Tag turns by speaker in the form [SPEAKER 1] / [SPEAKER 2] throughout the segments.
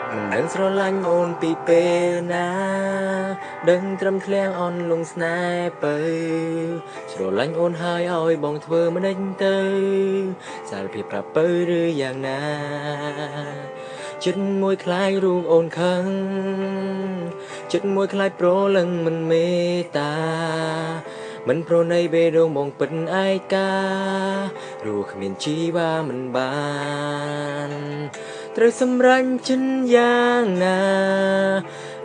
[SPEAKER 1] មិនដឹងស្រឡាញ់អូនពីពេលណាដឹងត្រឹមធ្លាំងអន់លងស្នេហ៍ទៅស្រឡាញ់អូនហើយឲ្យបងធ្វើមិនដេញទៅសារភាពប្រាប់ទៅឬយ៉ាងណាចិត្តមួយខ្លាយរូបអូនខឹងចិត្តមួយខ្លាយប្រលឹងមិនមេត្តាមិនប្រណីបេះដូងបងពិតឯកាព្រោះគ្មានជីវ៉ាមិនបានត្រូវសម្រេចចិនយ៉ាងណា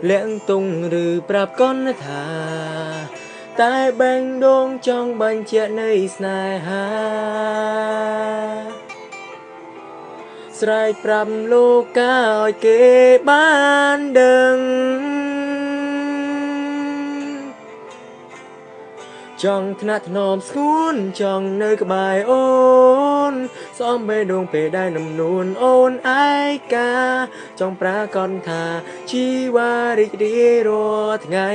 [SPEAKER 1] លាក់ទុងឬប្រាប់កូនថាតែបែងដងចង់បញ្ជាក់នៃស្នេហាស្រែកប្រាប់លោកកាឲ្យគេបានដឹងចង់ថ្នាក់ថ្នមស្ងួនចង់នៅក្បែរអូនសំបេះដូងពេលដែលនំនួនអូនឯកាចង់ប្រាកដថាជីវ៉ារីករាយរាល់ថ្ងៃ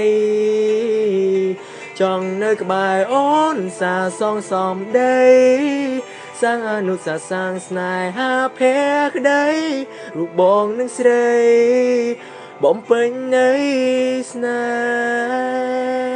[SPEAKER 1] ចង់នៅក្បែរអូនសាសងសំដីសាងអនុសាសាងស្នេហាភក្តីរូបបងនឹងស្រីបំពេញនៃស្នេហ៍